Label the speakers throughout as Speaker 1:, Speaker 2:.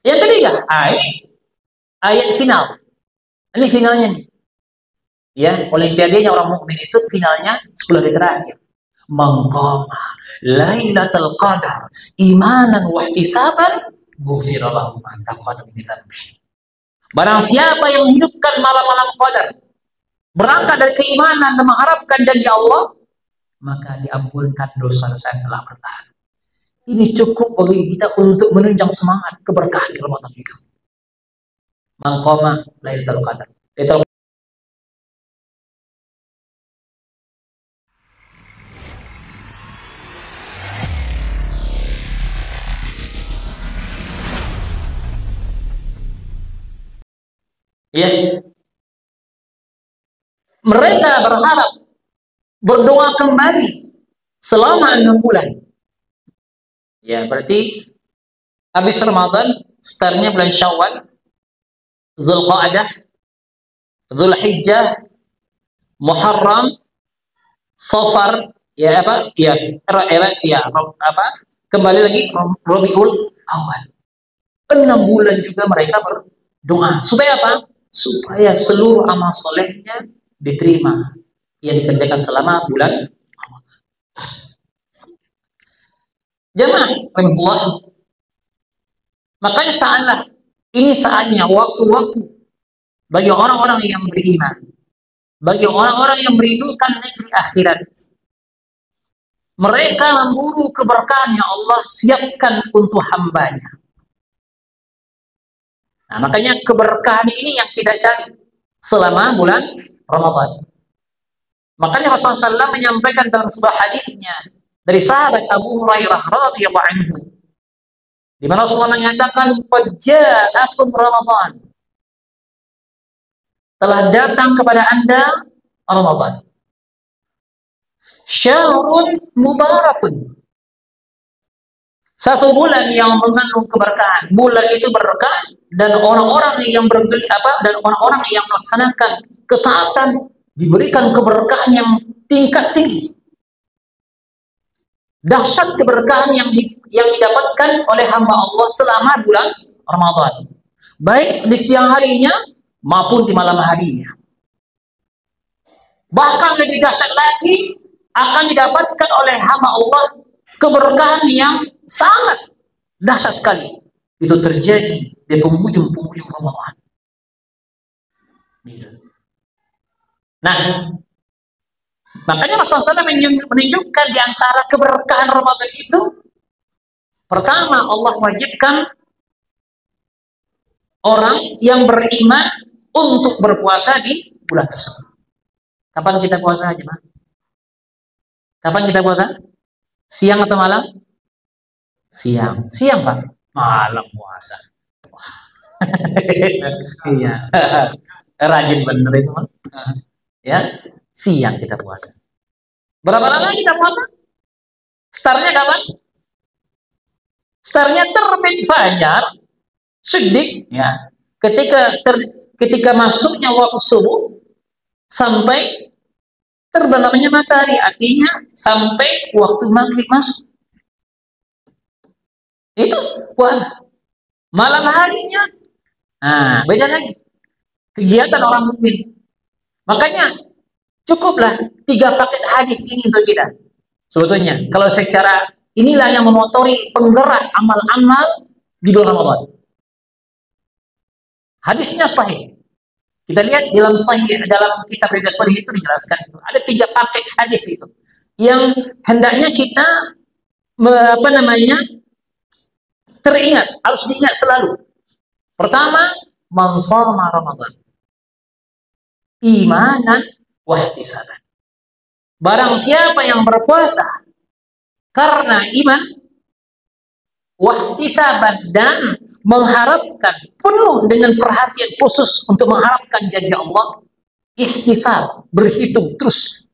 Speaker 1: Yang ketiga, ini ayat final. Ini finalnya nih. Ya, olimpiadenya orang mukmin itu finalnya 10 hari terakhir. Mengqama Lailatul Qadar imanan wa ihtisaban ghufira lahu ma taqaddama min dhanbihi. Barang siapa yang menghidupkan malam-malam Qadar, berangkat dari keimanan dan mengharapkan janji Allah, maka diampunkan dosa-dosa yang telah berlalu. Ini cukup bagi kita untuk menunjang semangat keberkahan di Ramadan itu. Mengqama Lailatul Qadar. Ya, mereka berharap berdoa kembali selama 6 bulan. Ya, berarti habis Ramadan, startnya bulan Syawal, Zulqa'dah, Zulhijjah, Muharram, Safar, ya apa? Ya, apa? Kembali lagi Rabiul Awal. 6 bulan juga mereka berdoa. Supaya apa? Supaya seluruh amal solehnya diterima yang dikerjakan selama bulan Ramadan. Jamaah rahimahullah. Makanya ini saatnya waktu-waktu bagi orang-orang yang beriman, bagi orang-orang yang merindukan negeri akhirat. Mereka memburu keberkahan yang Allah siapkan untuk hambanya. Nah, makanya keberkahan ini yang kita cari selama bulan Ramadan. Makanya Rasulullah SAW menyampaikan dalam sebuah hadisnya dari sahabat Abu Hurairah radhiyallahu anhu, di mana Rasulullah menyatakan, "Qad ja'akum Ramadan." Telah datang kepada Anda Ramadan. Syahrun mubarakun. Satu bulan yang mengandung keberkahan. Bulan itu berkah dan orang-orang yang orang-orang yang melaksanakan ketaatan diberikan keberkahan yang tingkat tinggi. Dahsyat keberkahan yang didapatkan oleh hamba Allah selama bulan Ramadan, baik di siang harinya maupun di malam harinya. Bahkan lebih dahsyat lagi akan didapatkan oleh hamba Allah keberkahan yang sangat dahsyat sekali. Itu terjadi di penghujung Ramadan. Gitu. Nah, makanya Rasulullah SAW menunjukkan di antara keberkahan Ramadan itu, pertama Allah wajibkan orang yang beriman untuk berpuasa di bulan tersebut. Kapan kita puasa aja, Pak? Kapan kita puasa? Siang atau malam? Siang. Siang, Pak. Malam puasa. Iya. Rajin bener itu, Pak. Ya, siang kita puasa. Berapa lama kita puasa? Startnya kapan? Startnya terbit fajar, siddiq, ya. Ketika masuknya waktu subuh sampai terbenamnya matahari, artinya sampai waktu maghrib masuk. Itu puasa. Malam harinya, nah beda lagi. Kegiatan orang mukmin. Makanya cukuplah 3 paket hadis ini untuk kita. Sebetulnya, kalau secara inilah yang memotori penggerak amal-amal di bulan Ramadan. Hadisnya sahih. Kita lihat dalam kitab Riyadhus Shalihin itu dijelaskan itu. Ada 3 paket hadis itu yang hendaknya kita teringat, harus diingat selalu. Pertama, man shoma Ramadan imanan wa ihtisaban. Barang siapa yang berpuasa karena iman wa ihtisaban dan mengharapkan, penuh dengan perhatian khusus untuk mengharapkan janji Allah, ihtisab, berhitung terus.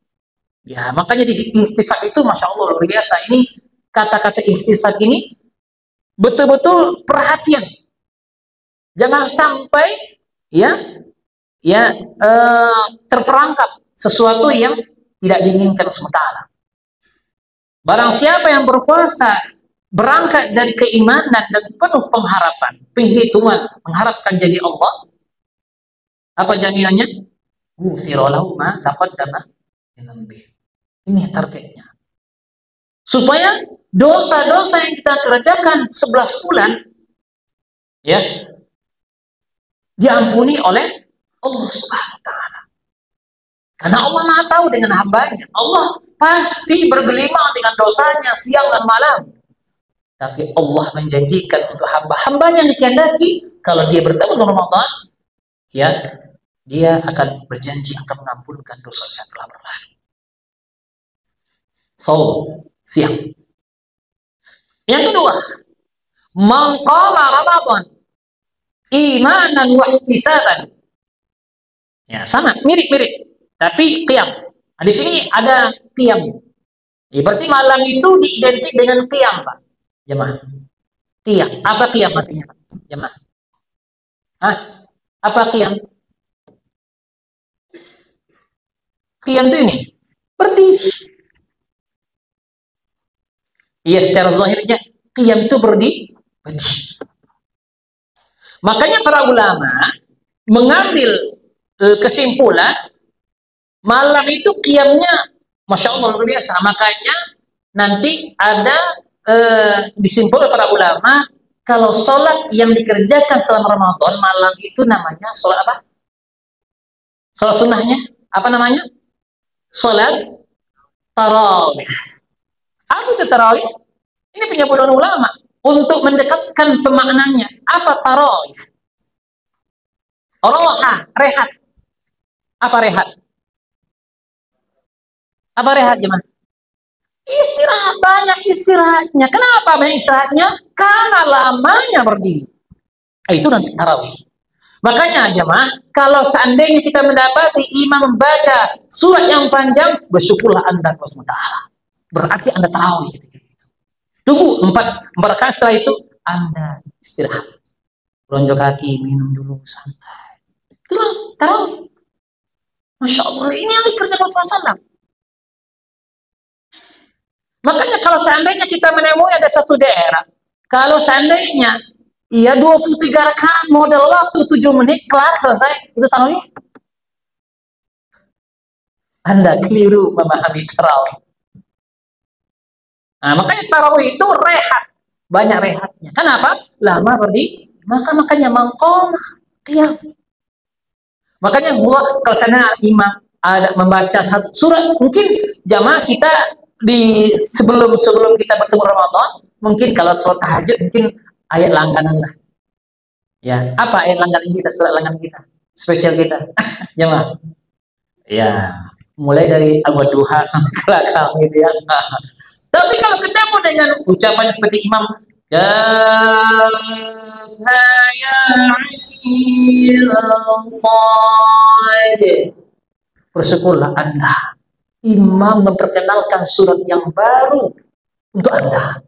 Speaker 1: Ya, makanya di ihtisab itu Masya Allah luar biasa. Ini kata-kata ihtisab ini betul-betul perhatian. Jangan sampai terperangkap sesuatu yang tidak diinginkan SWT. Barang siapa yang berpuasa berangkat dari keimanan dan penuh pengharapan, penghitungan, mengharapkan jadi Allah, apa jaminannya? Ghufira lahu ma taqaddama min dhanbihi. Ini targetnya. Supaya dosa-dosa yang kita kerjakan 11 bulan ya diampuni oleh Allah Subhanahu wa taala. Karena Allah Maha tahu dengan hambanya. Allah pasti bergelimang dengan dosanya siang dan malam. Tapi Allah menjanjikan untuk hamba-hambanya yang dikehendaki, kalau dia bertemu dengan Ramadan, ya, dia akan berjanji akan mengampunkan dosa yang telah berlalu. So, siang. Yang kedua, man qama Ramadan imanan wa ihtisaban. Ya, sama, mirip-mirip. Tapi qiyam. Nah, di sini ada qiyam. Ya, berarti malam itu diidentik dengan qiyam, Pak. Jemaah. Qiyam. Apa qiyam artinya, Pak? Jemaah. Hah? Apa qiyam? Qiyam itu ini. Berdiri. Iya, secara zahirnya qiyam itu berdiri. Makanya para ulama mengambil kesimpulan malam itu qiyamnya Masya Allah luar biasa. Makanya nanti ada disimpulkan para ulama kalau sholat yang dikerjakan selama Ramadan malam itu namanya sholat apa? Sholat sunnahnya apa namanya? Sholat tarawih. Apa itu tarawih? Ini penyebutan ulama untuk mendekatkan pemaknanya. Apa tarawih? Roha, rehat. Apa rehat? Apa rehat jemaah? Istirahat, banyak istirahatnya. Kenapa banyak istirahatnya? Karena lamanya berdiri. Itu nanti tarawih. Makanya jemaah, kalau seandainya kita mendapati imam membaca surat yang panjang, bersyukurlah Anda kepada Allah Ta'ala. Berarti Anda tarawih ketika itu. Tunggu 4 rakaat, setelah itu Anda istirahat. Lonjok kaki, minum dulu, santai. Itulah tarawih. Masya Allah, ini yang dikerjakan Rasulullah SAW. Makanya kalau seandainya kita menemui ada satu daerah, kalau seandainya iya 23 rakaat modal waktu 7 menit kelar selesai, itu tarawih. Anda keliru memahami tarawih. Nah, makanya tarawih itu rehat, banyak rehatnya. Kenapa? Lama berdiri. Makanya mangqamah qiyam. Makanya kalau sana imam ada membaca satu surat, mungkin jamaah kita di sebelum kita bertemu Ramadan, mungkin kalau sholat tahajud mungkin ayat langganan lah. Ya, apa ayat langganan kita, surat langganan kita, spesial kita, jemaah. Ya, mulai dari Al-Wadduha sampai ke belakang gitu ya. Tapi kalau ketemu dengan ucapannya seperti imam, bersyukurlah Anda. Imam memperkenalkan surat yang baru untuk Anda.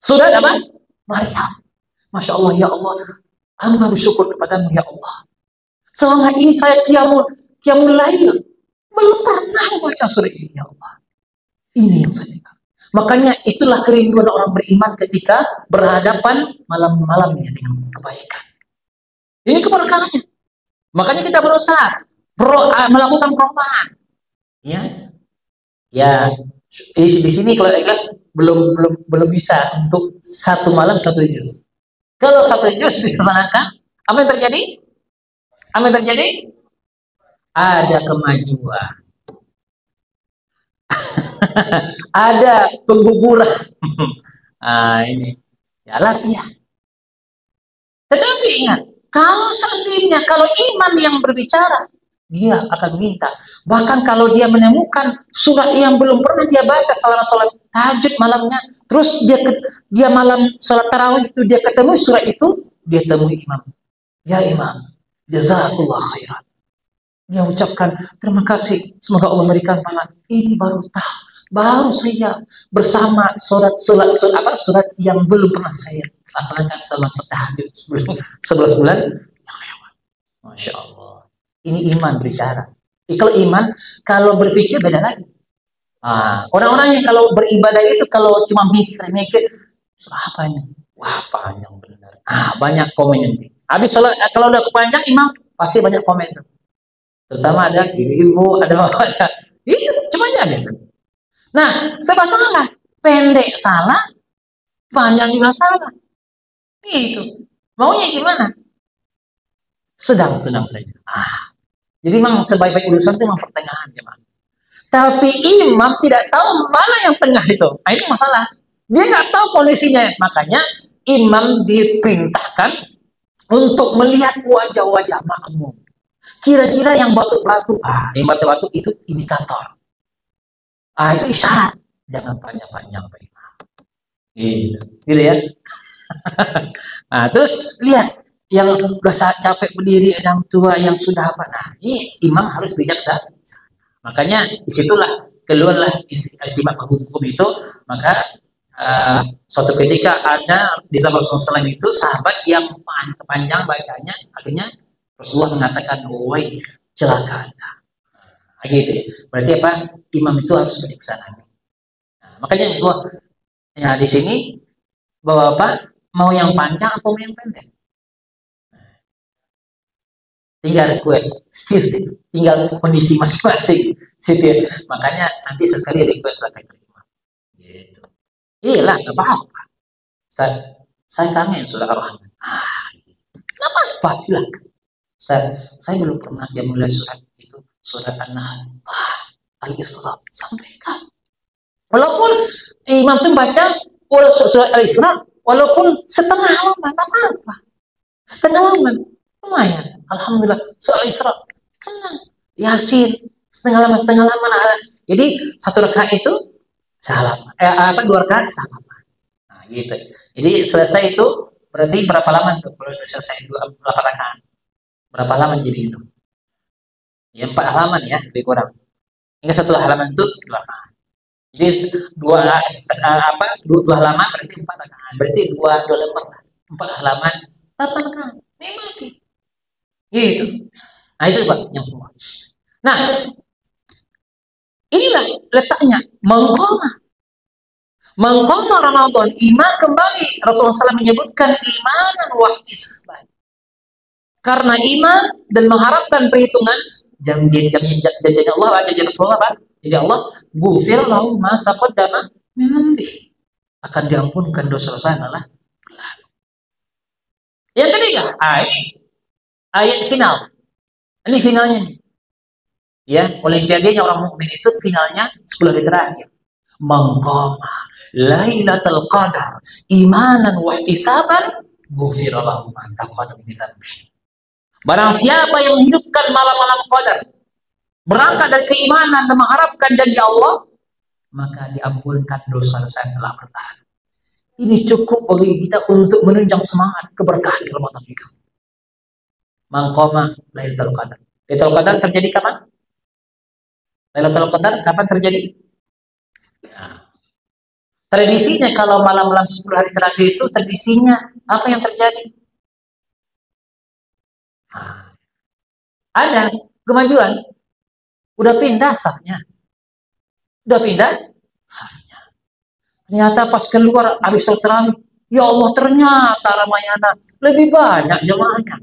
Speaker 1: Surat apa? Maryam. Masya Allah, ya Allah. Hamba bersyukur kepadamu, ya Allah. Selama ini saya qiyamul lail. Belum pernah membaca surat ini, ya Allah. Ini yang saya ingat. Makanya itulah kerinduan orang beriman ketika berhadapan malam-malamnya dengan kebaikan. Ini keberkahannya. Makanya kita berusaha melakukan perubahan, ya di sini kalau ikhlas belum bisa untuk satu malam satu juz. Kalau satu juz dilaksanakan, apa yang terjadi? Apa yang terjadi? Ada kemajuan, ada pengguguran. Nah, ini ya latihan. Tetapi ingat, kalau seandainya kalau iman yang berbicara, dia akan minta. Bahkan kalau dia menemukan surat yang belum pernah dia baca selama sholat tahajud malamnya, terus dia malam sholat tarawih itu dia ketemu surat itu, dia temui imam. Ya imam, jazakallah khairan. Dia ucapkan terima kasih, semoga Allah memberikan pahala. Ini baru saya bersama surat yang belum pernah saya laksanakan selama sholat tahajud sebelum 11 bulan yang lewat. Masya Allah. Ini iman berbicara. Kalau iman, kalau berpikir beda lagi. Orang-orang yang kalau beribadah itu kalau cuma mikir-mikir apa ini? Wah, panjang benar. Banyak komen nanti. Habis sholat, kalau udah kepanjang imam pasti banyak komen tuh. Terutama ada ibu-ibu, ada bapak. Itu cuma aja. Nah, serba salah. Pendek salah, panjang juga salah. Itu. Maunya gimana? Sedang-sedang saja. Jadi memang sebaik-baik urusan itu memang pertengahan, jemaah. Tapi imam tidak tahu mana yang tengah itu. Ini masalah. Dia nggak tahu kondisinya. Makanya imam diperintahkan untuk melihat wajah-wajah makmum. Kira-kira yang batu-batu, yang batu-batu itu indikator. Itu isyarat. Jangan panjang-panjang, Pak Imam. Gitu ya. Terus lihat yang udah capek berdiri, yang tua, yang sudah apa. Ini imam harus bijaksana. Makanya disitulah keluarlah istimewa hukum itu. Maka suatu ketika ada di zaman Rasulullah SAW itu sahabat yang panjang bacanya, akhirnya Rasulullah mengatakan, woi celaka Anda. Gitu ya. Berarti apa? Imam itu harus bijaksana. Makanya Rasulullah di sini Bapak mau yang panjang atau mau yang pendek? Tinggal request, tinggal kondisi masing-masing. Makanya nanti sesekali request lah kayak gitu. Iyalah, nggak apa-apa. Saya kangen sudah Ar-Rahman. Nggak apa-apa, silakan. Saya belum pernah mulai surat itu, surat An-Nahl, Al-Isra, sampaikan. Walaupun imam itu baca surat Al-Isra, walaupun setengah halaman, apa-apa. Setengah halaman, lumayan. Alhamdulillah, soal Isra senang. Yasin setengah halaman. Jadi satu rakaat itu sehalaman. Dua rakaat sehalaman. Gitu. Jadi selesai itu berarti berapa lama tuh? Kalau selesai 8 rakaat. Berapa lama jadi itu? Ya 4 halaman ya, lebih kurang. Hingga satu halaman itu 2 rakaat. Jadi dua halaman berarti 4 rakaat. Berarti 2 lembar. 4 halaman 8 rakaat. Nikmati. Gitu. Itu Pak yang semua. Nah, inilah letaknya mengqama Ramadan, iman kembali. Rasulullah SAW menyebutkan imanan wa ihtisaban. Karena iman dan mengharapkan perhitungan janji Allah, janji Rasulullah, Pak. Jadi Allah, ghufir lahu ma taqaddama min dhanbi. Akan diampunkan dosa-dosa adalah lalu. Yang ketiga, ini ayat final. Ini finalnya nih. Ya, olimpiadenya orang mukmin itu finalnya 10 hari terakhir. Mangqama Lailatul Qadar imanan wa ihtisaban ghufira lahu ma taqaddama min dhanbi. Barang siapa yang menghidupkan malam-malam Qadar, berangkat dari keimanan dan mengharapkan janji Allah, maka diampunkan dosa-dosa yang telah berlalu. Ini cukup bagi kita untuk menunjang semangat keberkahan di Ramadan itu. Mangqama Lailatul Qadar. Lailatul Qadar terjadi kapan? Lailatul Qadar kapan terjadi? Tradisinya kalau malam-malam 10 hari terakhir itu tradisinya apa yang terjadi? Ada kemajuan. Udah pindah safnya. Ternyata pas keluar habis sholat tarawih, ya Allah ternyata Ramayana lebih banyak jemaahnya.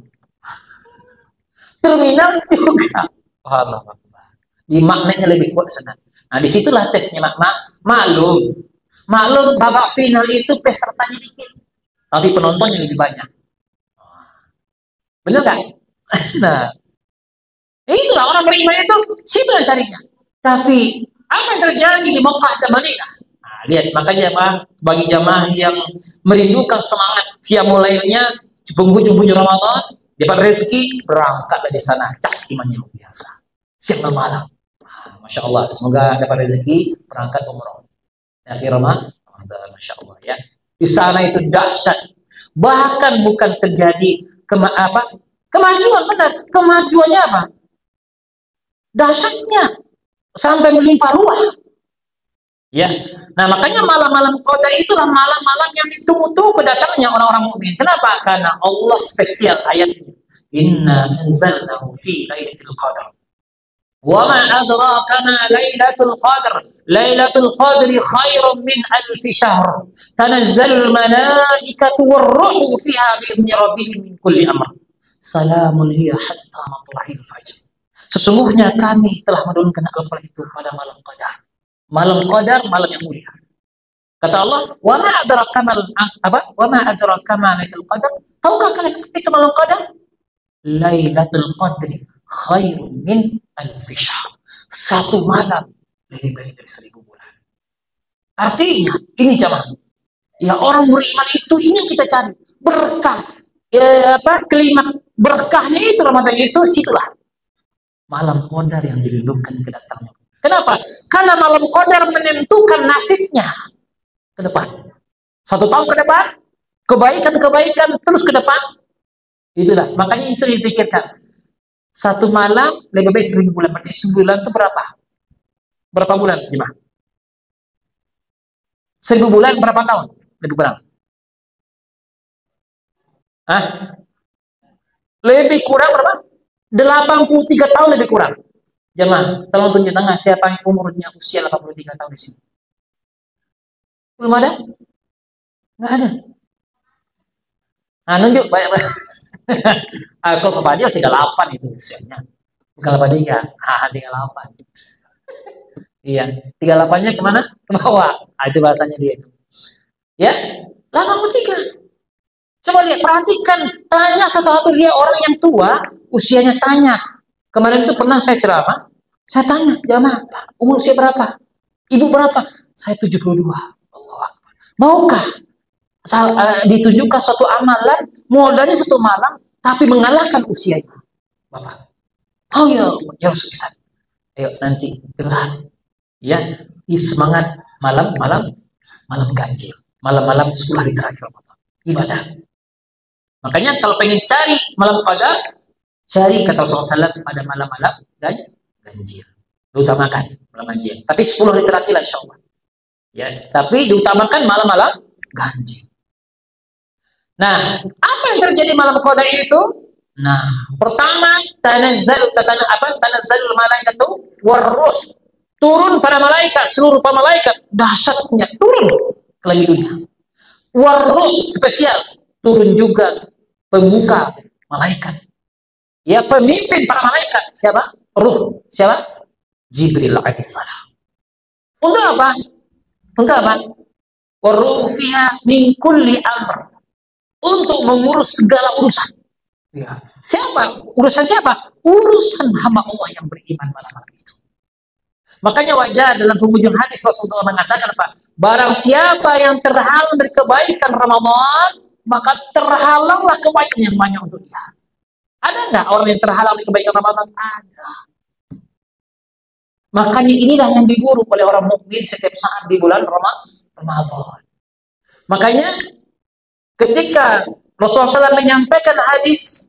Speaker 1: Terminal juga. Allah Akbar. Di maknanya lebih kuat sana. Nah, disitulah tesnya maklum babak final itu pesertanya dikit, tapi penontonnya lebih banyak. Benar kan? Nah, itulah orang beriman itu situ yang carinya. Tapi apa yang terjadi di Mekah dan Madinah? Lihat, makanya bagi jamaah yang merindukan semangat qiyamul lailnya penghujung-hujung Ramadan, dapat rezeki, berangkat dari sana, cas imannya luar biasa. Siang dan malam. Masya Allah, semoga dapat rezeki, berangkat umroh. Akhir Ramadan, Masya Allah ya. Di sana itu dahsyat. Bahkan bukan terjadi kemajuan, benar. Kemajuannya apa? Dahsyatnya sampai melimpah ruah. Ya. Nah, makanya malam-malam Qadar itulah malam-malam yang ditunggu-tunggu kedatangannya orang-orang mukmin. Kenapa? Karena Allah spesial ayatnya. Inna anzalnahu fi lailatul qadar. Wa ma adraka ma Lailatul Qadar. Lailatul Qadri khairun min alfi syahr. Tanazzalul malaikatu war-ruhu fiha bi'izni rabbihim min kulli amr. Salamun hiya hatta matla'il fajr. Sesungguhnya kami telah menurunkan Al-Quran itu pada malam Qadar. Malam Qadar, malam yang mulia. Kata Allah, wa ma adraka ma apa? Wa ma adraka ma Lailatul Qadar? Tahukah kalian itu malam Qadar? Lailatul Qadri khairun min alfi syahr. Satu malam lebih baik dari 1000 bulan. Artinya, ini jamaah. Ya, orang beriman itu ini kita cari berkah. Kelima berkahnya itu Ramadan itu situlah malam Qadar yang dirindukan kedatangannya. Kenapa? Karena malam Qadar menentukan nasibnya ke depan. 1 tahun ke depan, kebaikan-kebaikan terus ke depan. Itulah, makanya itu dipikirkan. 1 malam lebih baik 1000 bulan. Berarti sebulan itu berapa? Berapa bulan, jemaah? 1000 bulan berapa tahun? Lebih kurang. Hah? Lebih kurang berapa? 83 tahun lebih kurang. Jemaah, tolong tunjuk tangan siapa yang umurnya usia 83 tahun di sini. Belum ada? Nggak ada. Nah, nunjuk banyak-banyak. Kalau Bapak dia 38 itu usianya. Bukan 83. 38. Iya, 38-nya kemana? Ke bawah. Itu bahasanya dia itu. Ya, 83. Coba lihat, perhatikan, tanya satu-satu dia orang yang tua, usianya tanya. Kemarin itu pernah saya ceramah, saya tanya, jamaah, umur usia berapa? Ibu berapa? Saya 72. Allahu Akbar. Maukah ditunjukkan suatu amalan, modalnya 1 malam, tapi mengalahkan usianya? Bapak, oh ya Ustaz. Ayo nanti berat, ya, di semangat malam ganjil, malam-malam 10 hari terakhir Ramadan, ibadah. Makanya kalau pengen cari malam Qadar, cari kata Rasulullah SAW pada malam-malam ganjil. Diutamakan malam ganjil. Tapi 10 hari terakhir insya Allah. Ya, tapi diutamakan malam-malam ganjil. Nah, apa yang terjadi malam Qadar itu? Nah, pertama tanazzalul malaikatu war-ruh. Turun para malaikat, seluruh para malaikat, dahsyatnya turun ke langit dunia. War-ruh spesial, turun juga pembuka malaikat. Ya, pemimpin para malaikat siapa? Ruh. Siapa? Jibril alaihissalam. Untuk apa? Untuk apa? Waruh fiha min kulli amr. Untuk mengurus segala urusan. Ya. Siapa? Urusan siapa? Urusan hamba Allah yang beriman malam itu. Makanya wajar dalam penghujung hadis Rasulullah mengatakan apa? Barang siapa yang terhalang dari kebaikan Ramadan, maka terhalanglah kebaikan yang banyak untuk dia. Ada nggak orang yang terhalang dari kebaikan Ramadan? Ada. Makanya inilah yang diburu oleh orang mukmin setiap saat di bulan Ramadan. Makanya ketika Rasulullah SAW menyampaikan hadis,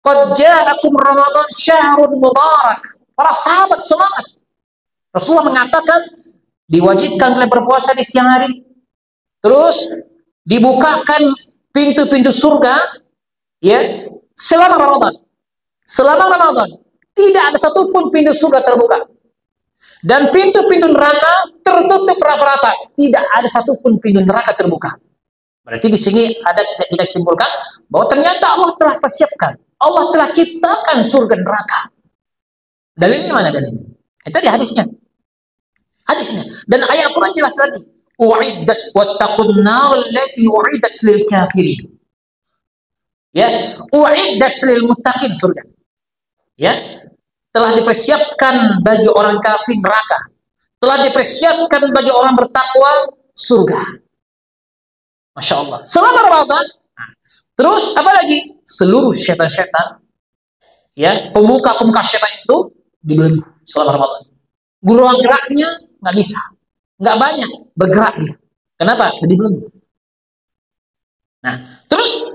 Speaker 1: "Qad ja'akum Ramadan syahrun mubarak." Para sahabat semangat. Rasulullah mengatakan diwajibkan kalian berpuasa di siang hari. Terus dibukakan pintu-pintu surga ya selama Ramadan. Selama Ramadan tidak ada satupun pintu surga terbuka. Dan pintu-pintu neraka tertutup rata-rata. Tidak ada satupun pintu neraka terbuka. Berarti di sini ada kita simpulkan bahwa ternyata Allah telah persiapkan. Allah telah ciptakan surga neraka. Dalilnya mana dalilnya? Itu di hadisnya. Hadisnya. Dan ayat Quran jelas lagi. U'iddat wattaqun nar allati u'iddat lil kafirin. Ya, u'iddat lil muttaqin surga. Ya, telah dipersiapkan bagi orang kafir neraka. Telah dipersiapkan bagi orang bertakwa surga. Masya Allah. Selama Ramadan. Terus apa lagi? Seluruh syaitan-syaitan, ya, pemuka-pemuka syaitan itu dibelenggu selama Ramadan. Ruang geraknya nggak bisa, nggak banyak bergerak dia. Kenapa? Dibelenggu. Nah, terus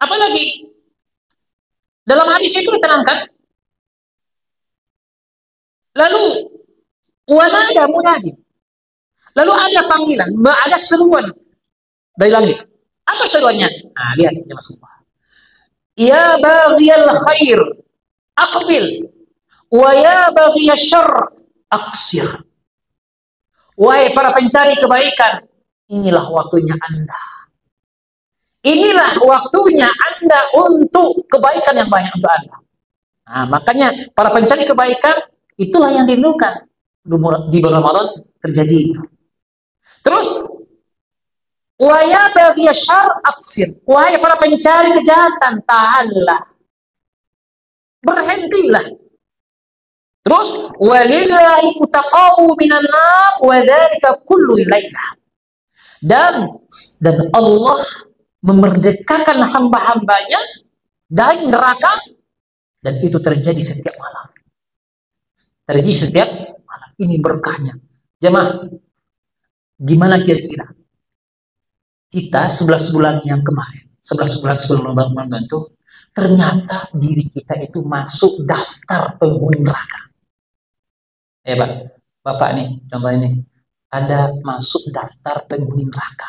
Speaker 1: apa lagi? Dalam hadis itu diterangkan. Lalu wanada munadi. Lalu ada panggilan, ada seruan dari langit. Apa seruannya? Nah, lihat ya Rasulullah. Ya baghiyal khair, aqbil wa ya baghiyash syarr aqsir. Wahai para pencari kebaikan, inilah waktunya Anda. Inilah waktunya Anda untuk kebaikan yang banyak untuk Anda. Nah, makanya para pencari kebaikan itulah yang dirindukan. Di bulan Ramadan terjadi itu. Terus wa ya baghiyash syarr aqsir. Wahai para pencari kejahatan, tahanlah. Berhentilah. Terus walillahi utaqau minan nar wa dzalika kullu lailah. Dan Allah memerdekakan hamba-hambanya dari neraka, dan itu terjadi setiap malam. Terjadi setiap malam. Ini berkahnya. Jemaah, gimana kira-kira kita 11 bulan yang kemarin, 11 bulan sebelum Ramadan itu, ternyata diri kita itu masuk daftar penghuni neraka. Pak, Bapak nih, contoh ini, ada masuk daftar penghuni neraka.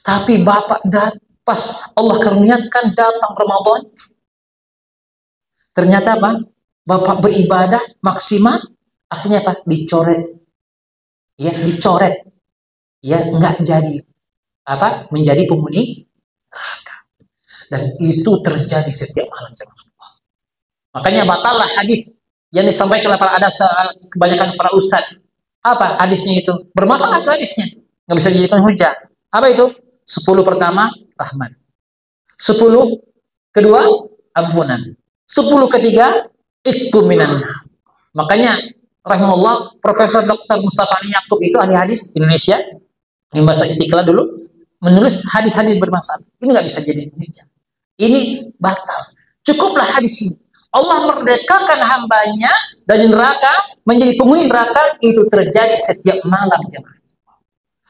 Speaker 1: Tapi Bapak pas Allah karuniakan datang Ramadan, ternyata apa? Bapak beribadah maksimal, akhirnya apa? Dicoret. Ya, dicoret. Ya, nggak jadi apa? Menjadi penghuni neraka. Dan itu terjadi setiap malam. Makanya batallah hadis yang disampaikan oleh ada kebanyakan para ustadz. Apa hadisnya itu? Bermasalah itu hadisnya. Nggak bisa dijadikan hujah. Apa itu? 10 pertama, rahmat. 10 kedua, ampunan. 10 ketiga, itqu minan nar. Makanya, rahimahullah, Profesor Dr. Mustafa Ali Yaqub itu ahli hadis Indonesia, yang bahasa Istiqlal dulu, menulis hadis-hadis bermasalah. Ini nggak bisa jadi hujah. Ini batal. Cukuplah hadis ini. Allah merdekakan hambanya dari neraka, menjadi penghuni neraka, itu terjadi setiap malam, jemaah.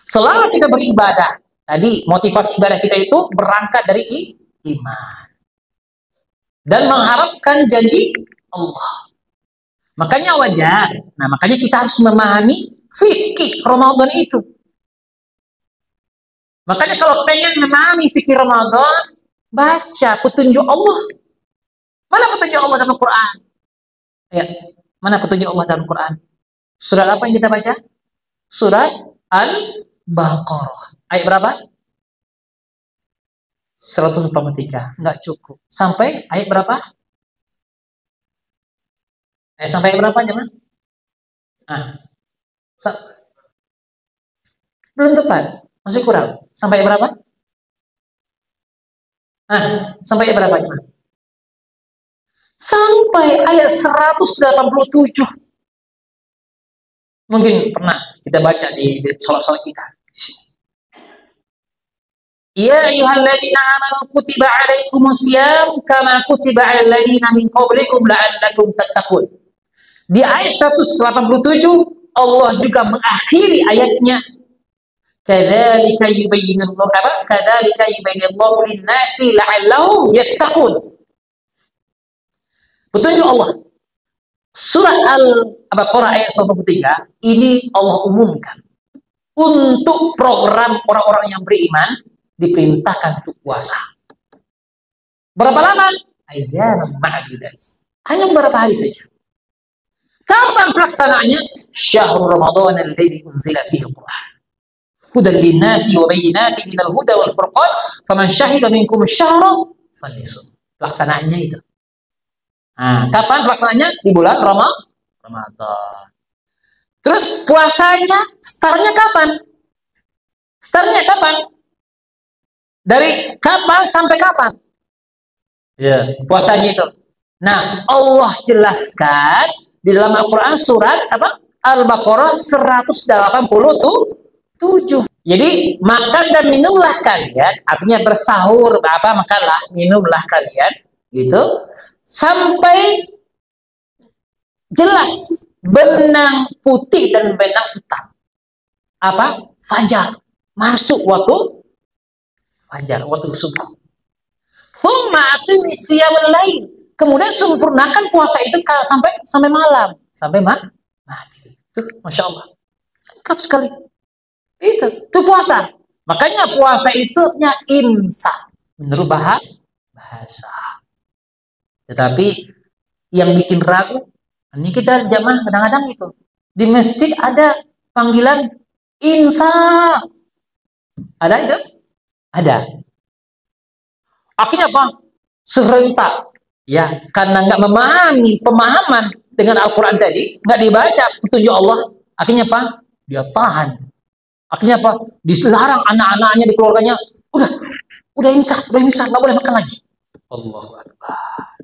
Speaker 1: Selama kita beribadah, tadi motivasi ibadah kita itu berangkat dari iman dan mengharapkan janji Allah. Makanya wajar. Nah, makanya kita harus memahami fikih Ramadan itu. Makanya kalau pengen memahami fikih Ramadan, baca petunjuk Allah. Mana petunjuk Allah dalam Al-Quran? Ya, mana petunjuk Allah dalam Al-Quran? Surat apa yang kita baca? Surat Al-Baqarah. Ayat berapa? 143. Enggak cukup. Sampai ayat berapa? Sampai ayat berapa, jemaah? Belum tepat. Masih kurang. Sampai ayat berapa? Sampai ayat berapa, jemaah? Sampai ayat 187. Mungkin pernah kita baca di sholat-sholat kita. Ya ayyuhalladzina amanu kutiba alaikumusiyam kama kutiba alal ladzina min qablikum la'allakum tattaqun. Di ayat 187 Allah juga mengakhiri ayatnya, kadzalika yubayyinullahu kadzalika yubayyinullahu lin-nasi la'allahum yattaqun. Petunjuk Allah. Surat Al-Baqarah ayat 103 ini Allah umumkan untuk program orang-orang yang beriman diperintahkan untuk puasa. Berapa lama? Ayyaman ma'dudat. Hanya beberapa hari saja. Kapan pelaksanaannya? Syahrul Ramadan alladzi unzila fihi al-Qur'an. Hudan lin-nasi wa bayyinatin minal huda wal furqan, faman syahida minkum asy-syahra falyasum. Pelaksanaannya itu. Kapan pelaksanaannya? Di bulan Ramadan. Terus puasanya startnya kapan? Startnya kapan? Dari kapan sampai kapan? Ya, puasanya itu. Nah, Allah jelaskan di dalam Al-Quran surat apa? Al-Baqarah 187. Jadi makan dan minumlah kalian, artinya bersahur makanlah, minumlah kalian, gitu. Sampai jelas benang putih dan benang hitam. Apa? Fajar. Masuk waktu fajar, waktu subuh. Kemudian sempurnakan puasa itu sampai malam, sampai maghrib. Itu Masya Allah. Lengkap sekali. Itu puasa. Makanya puasa itu imsak menurut bahasa. Tetapi yang bikin ragu, ini kita jamaah kadang-kadang itu. Di masjid ada panggilan insa. Ada itu? Ada. Akhirnya apa? Serentak. Ya, karena nggak memahami pemahaman dengan Al-Quran tadi, nggak dibaca petunjuk Allah. Akhirnya apa? Dia tahan. Akhirnya apa? Dilarang anak-anaknya, di keluarganya. Udah imsak, nggak boleh makan lagi. Allahu Akbar.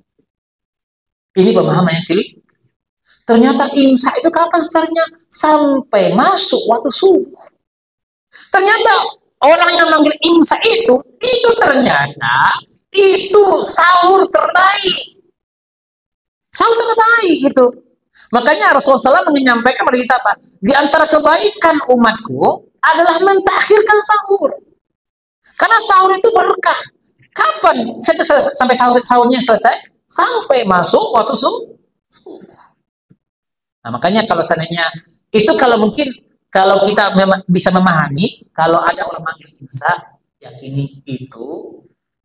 Speaker 1: Ini pemahaman yang kiri. Ternyata imsak itu kapan startnya? Sampai masuk waktu subuh. Ternyata orang yang manggil imsak itu ternyata itu sahur terbaik. Sahur terbaik itu. Makanya Rasulullah SAW menyampaikan kepada kita apa? Di antara kebaikan umatku adalah mentakhirkan sahur. Karena sahur itu berkah. Kapan sampai sahurnya selesai? Sampai masuk waktu subuh. Nah, makanya kalau seandainya itu, kalau mungkin kalau kita bisa memahami, kalau ada orang manggil imsak, yakini itu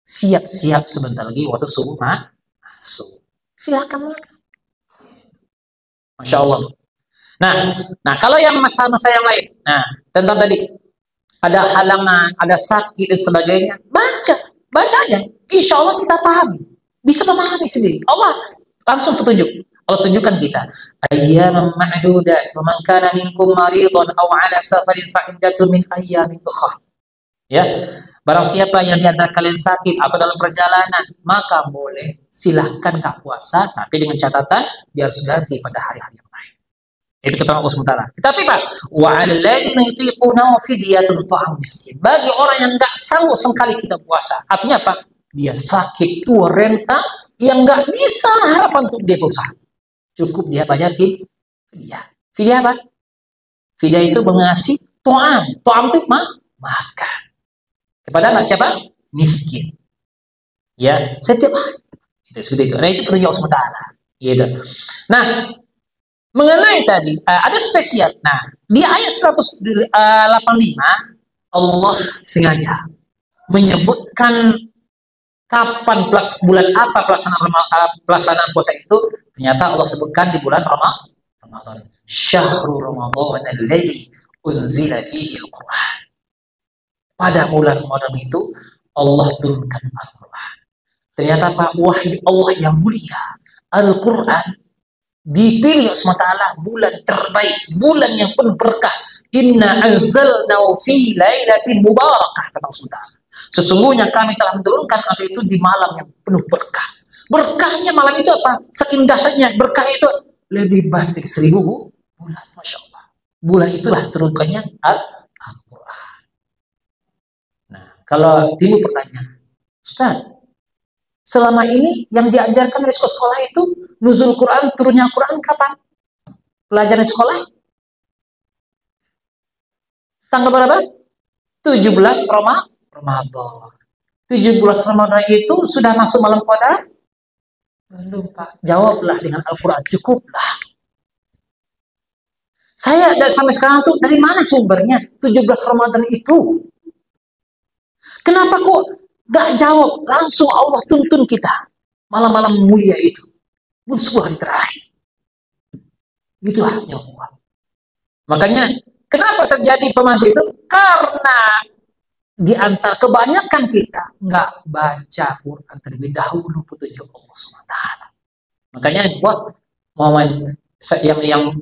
Speaker 1: siap-siap sebentar lagi waktu subuh masuk. Silakan makan. Masya Allah. Nah, kalau yang masalah-masalah yang lain, nah tentang tadi ada halangan, ada sakit dan sebagainya, baca aja. Insya Allah kita pahami, bisa memahami sendiri. Allah langsung petunjuk. Allah tunjukkan kita. Ayyaman ma'dudat, faman kana minkum maridun aw 'ala safarin fa iddatun min ayyamin ukhra. Ya, barang siapa yang di antara kalian sakit atau dalam perjalanan, maka boleh silahkan nggak puasa, tapi dengan catatan dia harus ganti pada hari-hari yang lain. Itu keterangan Allah SWT. Tetapi Pak, wa 'alal ladzina yutiquna fidyatun ta'am miskin. Bagi orang yang nggak sanggup sekali kita puasa, artinya apa? Dia sakit, tua, renta, yang nggak bisa harapan untuk dia berusaha. Cukup dia bayar fidyah. Fidyah apa? Fidyah itu mengasih to'am. To'am itu makan. Kepada siapa? Miskin. Ya, setiap hari. Itu seperti itu. Nah, itu petunjuk Allah SWT. Gitu. Nah, mengenai tadi, ada spesial. Nah, di ayat 185, Allah sengaja menyebutkan kapan bulan apa pelaksanaan puasa itu. Ternyata Allah sebutkan di bulan Ramadan. Syahrul Ramadan alladzi unzila fihi al-Qur'an. Pada bulan Ramadan itu Allah turunkan Al-Qur'an. Ternyata Pak, wahyu Allah yang mulia, Al-Qur'an dipilih SWT bulan terbaik, bulan yang penuh berkah. Inna anzalnahu fi lailatin mubarakah, kata Allah. Sesungguhnya kami telah menurunkan ayat itu di malam yang penuh berkah. Berkahnya malam itu apa? Saking dahsyatnya berkah itu lebih baik dari 1000 bulan. Masya Allah. Bulan itulah turunkannya Al-Quran. Nah, kalau timbul pertanyaan, Ustaz, selama ini yang diajarkan dari sekolah itu nuzul Quran, turunnya Quran kapan? Pelajaran sekolah? Tanggal berapa? 17 Ramadan. 17 Ramadan itu sudah masuk malam Qadar? Belum, Pak. Jawablah dengan Al-Quran. Cukuplah. Saya sampai sekarang tuh dari mana sumbernya 17 Ramadan itu? Kenapa kok gak jawab? Langsung Allah tuntun kita. Malam-malam mulia itu. Pun 10 hari terakhir. Itulah ya Allah. Makanya kenapa terjadi pemasuk itu? Karena di antara kebanyakan kita nggak baca Quran terlebih dahulu petunjuk Allah SWT. Makanya buat momen yang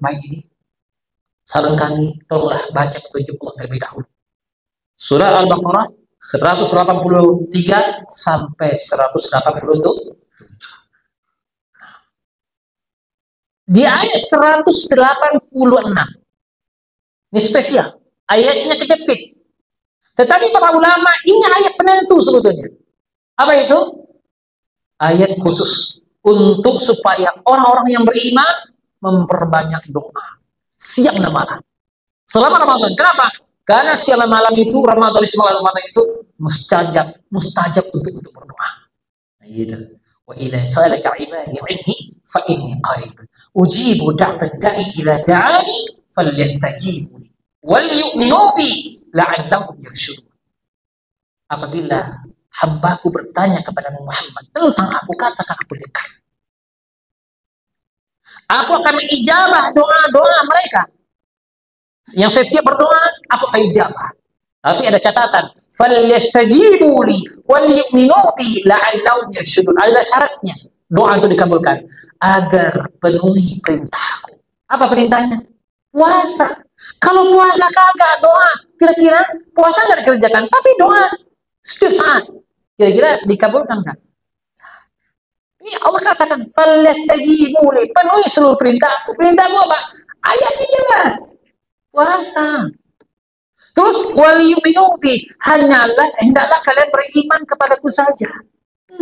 Speaker 1: baik ini, saran kami tolonglah baca petunjuk Allah terlebih dahulu. Surah Al-Baqarah 183 sampai 187. Di ayat 186 ini spesial, ayatnya kejepit. Tetapi para ulama, ini ayat penentu sebetulnya. Apa itu? Ayat khusus untuk supaya orang-orang yang beriman memperbanyak doa siang dan malam selama Ramadan. Kenapa? Karena siang dan malam itu, Ramadan itu mustajab untuk berdoa. Nah, gitu. Wa idza salaka ibadi anni fa inni qarib ujibu da'at da'i idza da'ani falyastajibu li wal yu'minu bi la'allahum yarshudun. Apabila hambaku bertanya kepada Muhammad tentang aku, katakan aku dekat. Aku akan mengijabah doa-doa mereka. Yang setiap berdoa, aku akan ijabah. Tapi ada catatan, falyastajibu li wal yu'minu bi la'allahum yarshudun. Ada syaratnya doa itu dikabulkan agar penuhi perintahku. Apa perintahnya? Puasa. Kalau puasa kagak doa, kira-kira puasa nggak dikerjakan, tapi doa setiap saat, kira-kira dikabulkan kan? Ini Allah katakan, falyastajibu li, penuhi seluruh perintahku. Perintahku apa? Ayatnya jelas. Puasa. Terus wal yu'minu bi, hendaklah kalian beriman kepadaku saja.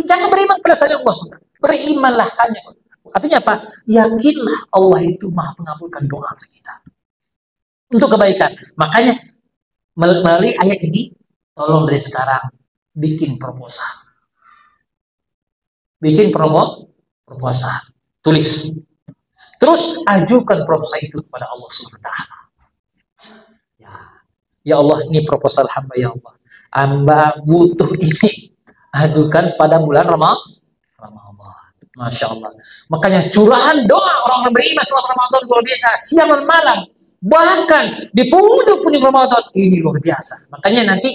Speaker 1: Jangan beriman kepada saya Allah SWT. Berimanlah hanya. Artinya apa? Yakinlah Allah itu Maha mengabulkan doa untuk kita. Untuk kebaikan. Makanya melalui ayat ini, tolong dari sekarang bikin proposal. Bikin proposal, tulis. Terus ajukan proposal itu kepada Allah SWT. Ya Allah, ini proposal hamba ya Allah. Hamba butuh ini. Ajukan pada bulan Ramadan. Masya Allah. Makanya curahan doa orang yang beriman selama Ramadan luar biasa. Siang dan malam. Bahkan di penghujung Ramadan ini luar biasa. Makanya nanti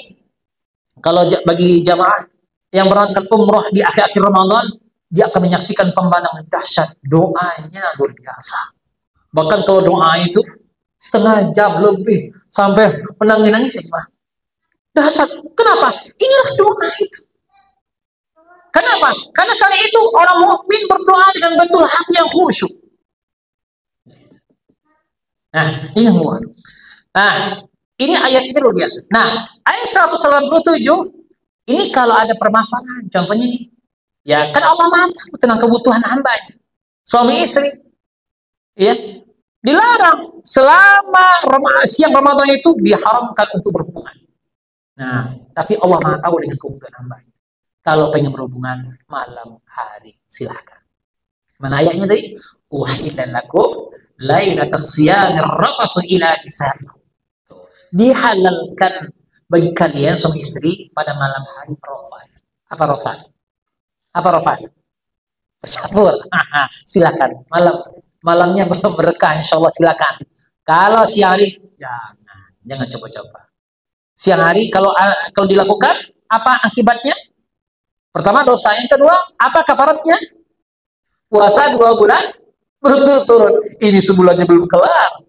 Speaker 1: kalau bagi jamaah yang berangkat umroh di akhir-akhir Ramadan, dia akan menyaksikan pemandangan dahsyat. Doanya luar biasa. Bahkan kalau doa itu setengah jam lebih sampai menangis-nangis ya, dahsyat. Kenapa? Inilah doa itu. Kenapa? Karena saat itu orang mukmin berdoa dengan betul hati yang khusyuk. Nah, ini semua. Nah, ini ayatnya luar biasa. Nah, ayat 187 ini kalau ada permasalahan, contohnya nih, ya kan Allah Maha tahu tentang kebutuhan hambanya, suami istri, ya dilarang selama siang Ramadan itu diharamkan untuk berhubungan. Nah, tapi Allah Maha tahu dengan kebutuhan hambanya. Kalau pengen berhubungan malam hari silahkan. Mana ayatnya tadi? Uhillan lakum lailatas siyamir rafathu ila nisaikum. Dihalalkan bagi kalian suami istri pada malam hari rafat. Apa rafat? Apa rafat? Bercampur. Silakan. Malamnya berkah insyaallah silakan. Kalau siang hari jangan coba-coba. Siang hari kalau dilakukan apa akibatnya? Pertama dosa, yang kedua apa kafaratnya? Puasa 2 bulan berturut-turut. Ini sebulannya belum kelar.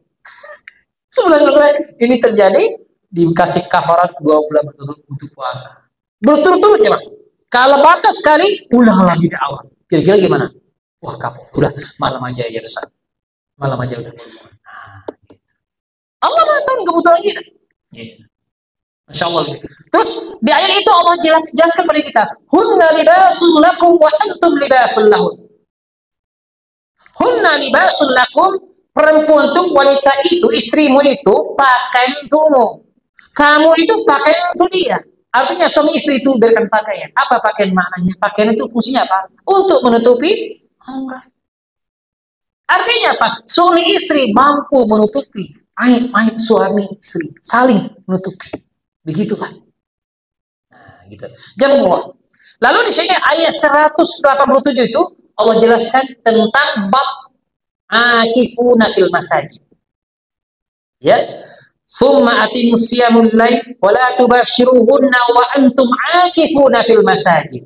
Speaker 1: Sebulan belum kelar. Ini terjadi dikasih kafarat 2 bulan berturut-turut untuk puasa. Berturut-turut ya, Pak. Kalau batas sekali, ulang lagi di awal. Kira-kira gimana? Wah, kapok. Udah malam aja ya, Ustaz. Malam aja udah. Nah, gitu. Allah Maha tahu kebutuhan kita. Gitu. Masya Allah. Terus di ayat itu Allah jelaskan pada kita, hunna libasul lakum wa antum libasul lahun. Hunna libasul lakum, perempuan itu, wanita itu, istrimu itu pakaian untukmu. Kamu itu pakaian untuk dia. Artinya suami istri itu berikan pakaian. Apa pakaian maknanya? Pakaian itu fungsinya apa? Untuk menutupi aurat. Artinya apa? Suami istri mampu menutupi aib-aib suami istri, saling menutupi. Begitulah. Nah, gitu. Jangan lupa. Lalu di sini ayat 187 itu Allah jelaskan tentang bab akifuna fil masajid. Ya. Summa atimus siyamul lail wa la tubashiruhunna wa antum akifuna fil masajid.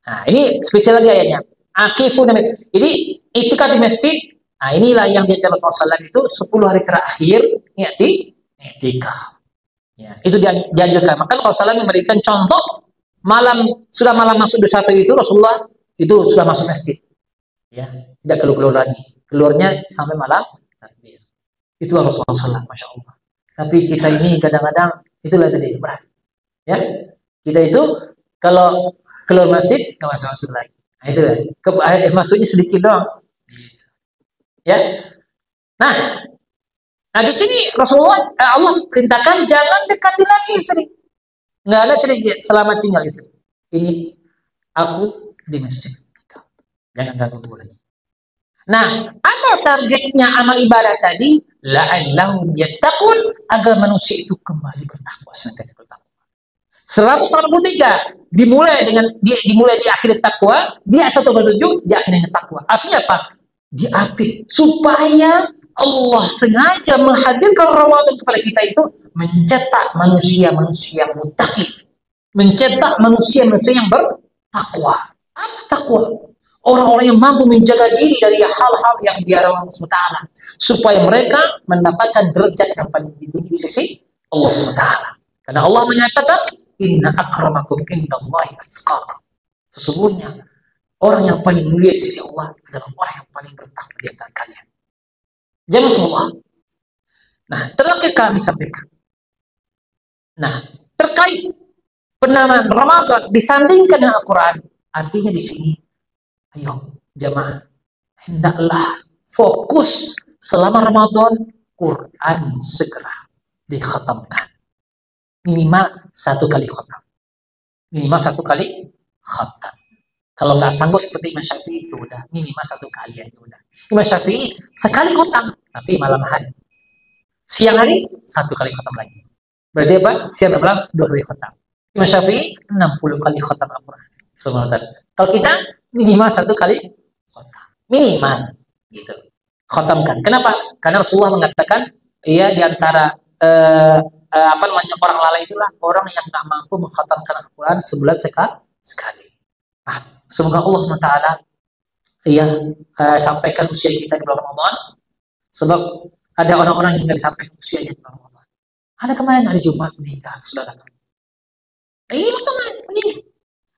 Speaker 1: Nah, ini spesial lagi ayatnya. Akifuna. Jadi itikaf di masjid. Nah, inilah yang diajarkan Rasulullah itu 10 hari terakhir itikaf. Ya, itu dianjurkan. Maka Rasulullah memberikan contoh sudah malam masuk 21 itu Rasulullah itu sudah masuk masjid. Ya, tidak keluar lagi. Keluarnya sampai malam takbir. Itulah Rasulullah SAW, Masya Allah. Tapi kita ini kadang-kadang itulah tadi berat. Ya, kita itu kalau keluar masjid nggak masuk lagi. Nah, itu masuknya sedikit doang. Ya, Nah di sini Rasulullah Allah perintahkan jangan dekati lagi istri. Nggak ada cerita selamat tinggal istri. Ini aku di masjid. Jangan ganggu lagi. Nah, apa targetnya amal ibadah tadi? La'allahum yattaqun, agar manusia itu kembali bertakwa, senantiasa bertakwa. 183 dimulai di akhir takwa, dia 187 di akhirnya takwa. Artinya apa? diapit, supaya Allah sengaja menghadirkan Ramadan kepada kita itu mencetak manusia-manusia yang muttaqin, mencetak manusia-manusia yang bertakwa. Apa takwa? Orang-orang yang mampu menjaga diri dari hal-hal yang dilarang Allah SWT, supaya mereka mendapatkan derajat yang paling tinggi di sisi Allah SWT. Karena Allah menyatakan, inna akramakum indallahi atqakum. Sesungguhnya orang yang paling mulia di sisi Allah adalah orang yang paling bertakwa di antara kalian. Jemaah semua. Nah, terakhir kami sampaikan. Nah, terkait penamaan Ramadan disandingkan dengan Al-Quran, artinya di sini, ayo jemaah, hendaklah fokus selama Ramadan, Quran segera dikhatamkan. Minimal 1 kali khatam. Minimal 1 kali khatam. Kalau nggak sanggup seperti Imam Syafi'i, itu udah minimal 1 kali aja udah. Imam Syafi'i sekali khatam, tapi malam hari. Siang hari 1 kali khatam lagi. Berarti apa? Siang dan malam 2 kali khatam. Imam Syafi'i 60 kali khatam Al-Quran. Kalau kita minimal 1 kali khatam. Minimal gitu. Khatamkan. Kenapa? Karena Rasulullah mengatakan, ya di antara orang lalai itulah orang yang nggak mampu mengkhatamkan Al-Quran sebulan sekali. Semoga Allah SWT yang sampaikan usia kita di bulan Ramadan, sebab ada orang-orang yang tidak sampai usianya di bulan Ramadan. Ada kemarin hari Jumat meninggal, saudara. Ini kemarin meninggal.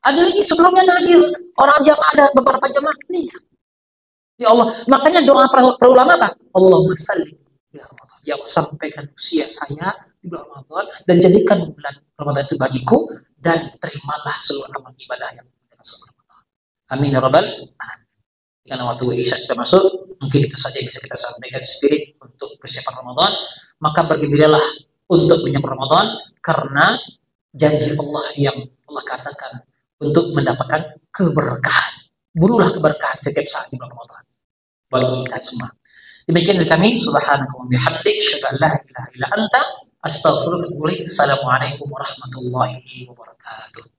Speaker 1: Ada lagi sebelumnya, ada lagi orang jamaah, ada beberapa jamaah meninggal. Ya Allah, makanya doa para ulama apa? Allahumma salli ya Ramadan. Ya Allah, sampaikan usia saya di bulan Ramadan dan jadikan bulan Ramadan itu bagiku, dan terimalah seluruh amal ibadah yang sebelum Ramadan. Amin ya rabbal alamin. Karena waktu Isya sudah masuk, mungkin itu saja yang bisa kita sampaikan spirit untuk persiapan Ramadan. Maka bergembiralah untuk menyambut Ramadan, karena janji Allah yang Allah katakan untuk mendapatkan keberkahan. Burulah keberkahan setiap saat di bulan Ramadan bagi kita semua. Demikian dari kami, subhanaka wa bihamdik, asyhadu an la ilaha illa anta, astaghfiruka wa atubu ilaik. Assalamualaikum warahmatullahi wabarakatuh.